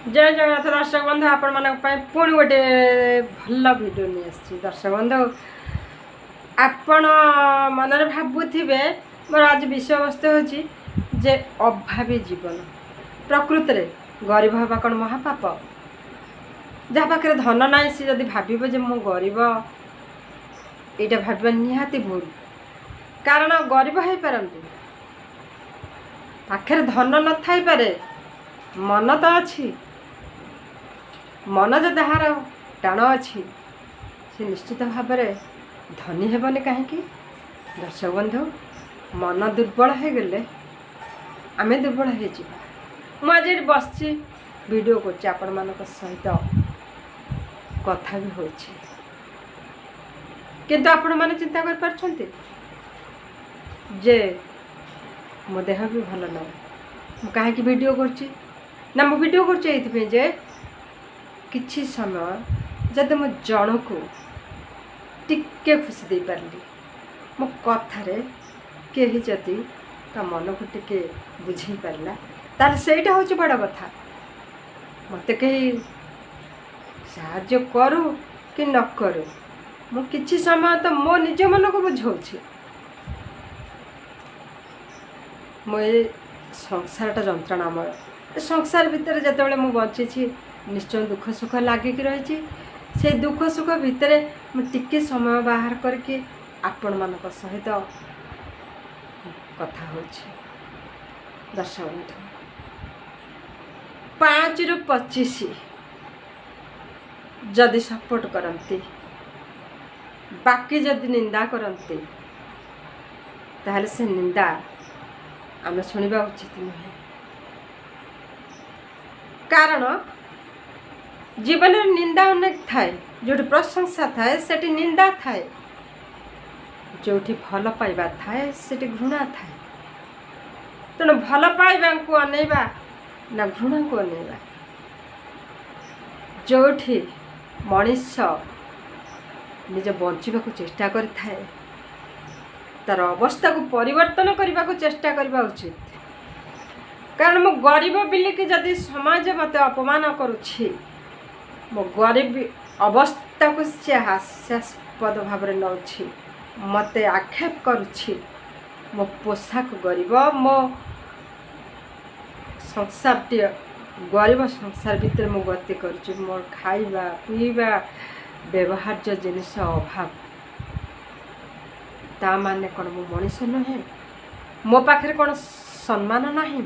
जय जगन्नाथ दर्शक बंधु आपण मान पुणी गोटे भल भिड नहीं आसी दर्शक बंधु आपण मनरे भावुवे मोर आज विषय वस्तु होची जे अभावी जीवन प्रकृत रे गरीब हवा कौन महापाप जहाँ पाखे धन ना सी जदि भाव जे मु गरीब यहाँ भाव निहाती भूल कारण गरीब हो पारती पाखे धन न थाई पारे मन तो अच्छी मन जो जहार टाण अच्छी से निश्चित भाव में धनी हेबनी कहीं दर्शक बंधु मन दुर्बल हो गले आम दुर्बल हो मुझे बस वीडियो कर सहित कथा भी हो किंतु आपण मैंने चिंता कर पारछंती जे मो देह भी भल ना कहीं वीडियो करची ना मु वीडियो करछे जे किछि समय जदि मो जन को टिके खुशी दे पारली मो कथारे केही जदि ता मन को टिके बुझे पारला तार सेटा होची बड़ कथा मते कहीं साहाय्य करू कि न करू मु किछि समय तो मो निज मन को बुझाऊछि मो संसारटा जंत्रणामय संसार भितर जिते मु बची निश्चय दुख सुख लगिक रही से दुख सुख भितर मुझे समय बाहर करके आपण मान सहित कथा हो दर्शक बंधु 5 ରୁ 25 जदि सपोर्ट करती बाकी जदि निंदा करती ताहले से निंदा आम शुणा उचित नुहे कारण जीवन में निंदा अनेक थाए जो प्रशंसा थाए सेठी निंदा थाए जो भल पाइबा थाए सेठी घृणा थाए तेणु भल पाइबा को अनेबा ना घृणा को अनेबा जो मनीष निज बंचा चेष्टा करें तार अवस्था को परिवर्तन करने को चेष्टा करवा उचित कारण मो गरीब बिलिकी जदि समाज मत अपमान करुछि मो गरीब अवस्था को सी हास्यास्पद भाव में नौछि मत आक्षेप करुछि मो पोशाक गरीब मो संसार गरीब संसार भितर मु गति करुछि मोर खाइबा पीवा व्यवहार्य जिनिस अभाव ता माने कौन मो मनीष नुहे मो पाखे कौन सम्मान नाही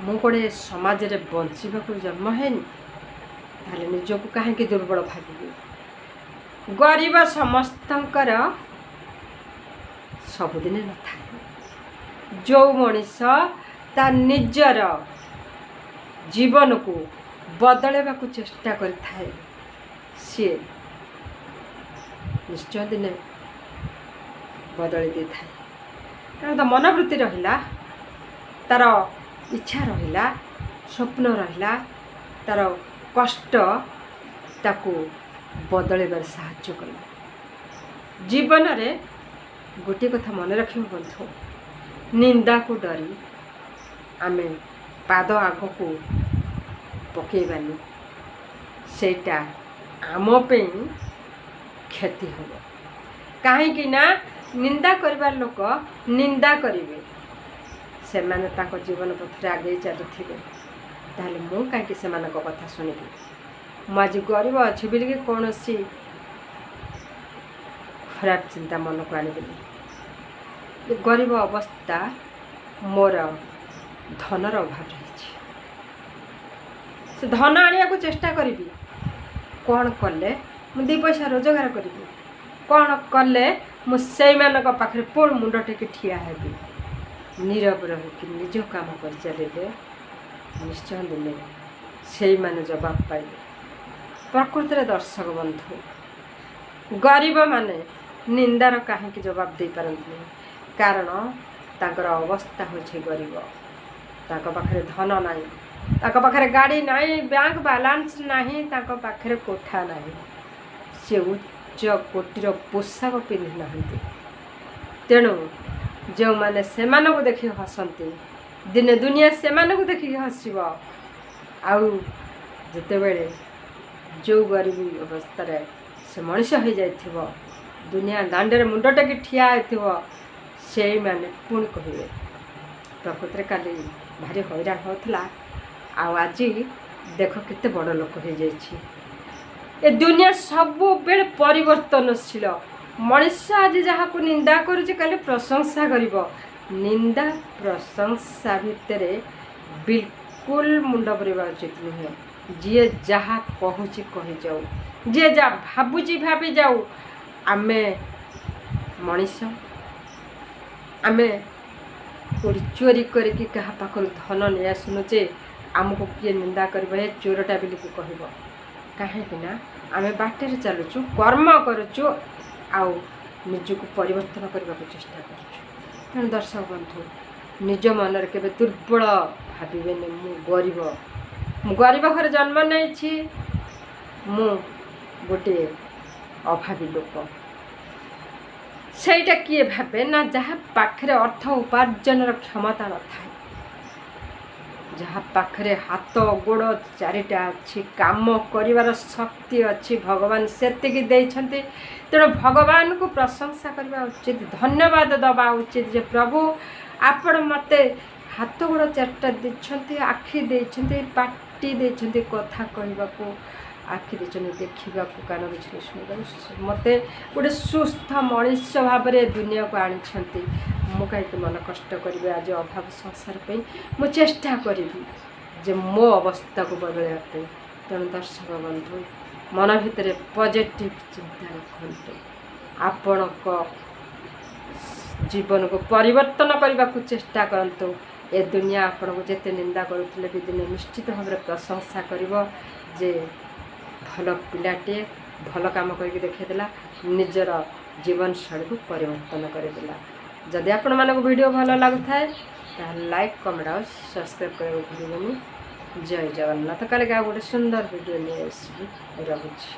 मु कौन समाज रे बंचिबा को जन्म हैनी ताले निजको कहीं दुर्बल भावी गरीब समस्तंकर सबुदिन न था जो मनीष ता निजर जीवन को बदलेबा को चेष्टा करिथाए सी निश्चय दिने बदली दे थाए कारण तो मनोवृत्ति रहिला तार इच्छा रहिला स्वप्न रहिला तार कष्ट ताकू बदलैबार साहाय्य कला जीवन रे गोटे कथा मन रखियो बंधु निंदा को डरी आमे पाद आग को पकेबानी सेटा आम पे क्षति हम कहीं ना निंदा करबार लोक निंदा करेंगे से माने ताको जीवन पथरे आगे चलुथिबे ताहले मु कहीं से कथा शुणिबी मु आज गरीब अच्छी बोलिकी कौन सी खराब चिंता मन को आनी गरीब अवस्था मोर धनर अभाव रही से धन आनिया को चेष्टा करी कौन कले मु 2 पैसा रोजगार करी कौन कले मुझे पाखे पुण मुंड टेक ठिया हेबी नीरव रही निज काम कर चलिए निश्चय दिले से माने जवाब पाइले प्रकृत रे दर्शक बंधु गरीब माने निंदार कहीं जवाब दे पारती कारण ताकर अवस्था होछि गरीब ताको पाखरे धन नाही ताको पाखरे गाड़ी नाही बैंक बैलेंस नाही ताको पाखरे कोठा नाही से उच्च कोटीर पोशाक पिंधि नाहंती तेणु जो माने से मानक देखि हसंती दिने दुनिया से मानक देखि हसिबो आउ ଯେତେବେଳେ ଯେଉଁ ଗରିବୀ ଅବସ୍ଥାରେ ସେ ମଣିଷ ହୋଇଯାଇଥିବ, ଦୁନିଆ ଦାଣ୍ଡରେ ମୁଣ୍ଡ ଟେକି ଠିଆ ହୋଇଥିବ, ସେଇମାନେ ପୁଣି କହିବେ ପ୍ରକୃତିରେ କାଲି ଭାରି ହଇରାଣ ହେଉଥିଲା, ଆଉ ଆଜି ଦେଖ କେତେ ବଡ଼ ଲୋକ ହୋଇଯାଇଛି। ଏ ଦୁନିଆ ସବୁବେଳେ ପରିବର୍ତ୍ତନଶୀଳ। ମଣିଷ ଆଜି ଯାହାକୁ ନିନ୍ଦା କରୁଛି କାଲି ପ୍ରଶଂସା କରିବ। ନିନ୍ଦା ପ୍ରଶଂସା ଭିତରେ ବିଲକୁଲ ମୁଣ୍ଡ ପୁରେଇବା ଉଚିତ ନୁହେଁ। ଯିଏ ଯାହା କହୁଛି କହିଯାଉ, ଯିଏ ଯାହା ଭାବୁଛି ଭାବି ଯାଉ। ଆମେ ମଣିଷ, ଆମେ କେଉଁଠି ଚୋରି କରିକି କାହା ପାଖରୁ ଧନ ନେଇ ଆସୁନୁ ଯେ ଆମକୁ କିଏ ନିନ୍ଦା କରିବ, ଏ ଚୋରଟା ବୋଲିକି କହିବ। କାହିଁକି ନା ଆମେ ବାଟରେ ଚାଲୁଛୁ, କର୍ମ କରୁଛୁ, ଆଉ ନିଜକୁ ପରିବର୍ତ୍ତନ କରିବାକୁ ଚେଷ୍ଟା କରୁଛୁ। ତେଣୁ ଦର୍ଶକ ବନ୍ଧୁ, ନିଜ ମନରେ କେବେ ଦୁର୍ବଳ ଭାବିବେନି। ମୁଁ ଗରିବ ଘରେ ଜନ୍ମ ନେଇଛି, ମୁଁ ଗୋଟିଏ ଅଭାବୀ ଲୋକ। ସେଇଟା କିଏ ଭାବେ ନା ଯାହା ପାଖରେ ଅର୍ଥ ଉପାର୍ଜନର କ୍ଷମତା ନଥାଏ, ଯାହା ପାଖରେ ହାତ ଗୋଡ଼ ଚାରିଟା ଅଛି, କାମ କରିବାର ଶକ୍ତି ଅଛି, ଭଗବାନ ସେତିକି ଦେଇଛନ୍ତି। ତେଣୁ ଭଗବାନଙ୍କୁ ପ୍ରଶଂସା କରିବା ଉଚିତ, ଧନ୍ୟବାଦ ଦେବା ଉଚିତ ଯେ ପ୍ରଭୁ ଆପଣ ମୋତେ ହାତ ଗୋଡ଼ ଚାରିଟା ଦେଇଛନ୍ତି, ଆଖି ଦେଇଛନ୍ତି, ପାଟି ଦେଇଛନ୍ତି କଥା କହିବାକୁ, ଆଖି ଦେଇଛନ୍ତି ଦେଖିବାକୁ, କାନ ଦେଇଛନ୍ତି ଶୁଣିବାକୁ, ମୋତେ ଗୋଟେ ସୁସ୍ଥ ମଣିଷ ଭାବରେ ଦୁନିଆକୁ ଆଣିଛନ୍ତି। ମୁଁ କାହିଁକି ମନ କଷ୍ଟ କରିବି ଆଜି ଅଭାବ ସଂସାର ପାଇଁ? ମୁଁ ଚେଷ୍ଟା କରିବି ଯେ ମୋ ଅବସ୍ଥାକୁ ବଦଳାଇବା ପାଇଁ। ତେଣୁ ଦର୍ଶକ ବନ୍ଧୁ, ମନ ଭିତରେ ପଜିଟିଭ ଚିନ୍ତା ରଖନ୍ତୁ, ଆପଣଙ୍କ ଜୀବନକୁ ପରିବର୍ତ୍ତନ କରିବାକୁ ଚେଷ୍ଟା କରନ୍ତୁ। ଏ ଦୁନିଆ ଆପଣଙ୍କୁ ଯେତେ ନିନ୍ଦା କରୁଥିଲେ ବି ଦିନେ ନିଶ୍ଚିତ ଭାବରେ ପ୍ରଶଂସା କରିବ ଯେ ଭଲ ପିଲାଟିଏ, ଭଲ କାମ କରିକି ଦେଖାଇଦେଲା, ନିଜର ଜୀବନଶୈଳୀକୁ ପରିବର୍ତ୍ତନ କରିଦେଲା। ଯଦି ଆପଣମାନଙ୍କୁ ଭିଡ଼ିଓ ଭଲ ଲାଗୁଥାଏ ତାହେଲେ ଲାଇକ୍, କମେଣ୍ଟ ଆଉ ସବସ୍କ୍ରାଇବ୍ କରିବାକୁ ଭୁଲିବେନି। ଜୟ ଜଗନ୍ନାଥ। କାଲି ଆଉ ଗୋଟେ ସୁନ୍ଦର ଭିଡ଼ିଓ ନେଇ ଆସିବି। ରହୁଛି।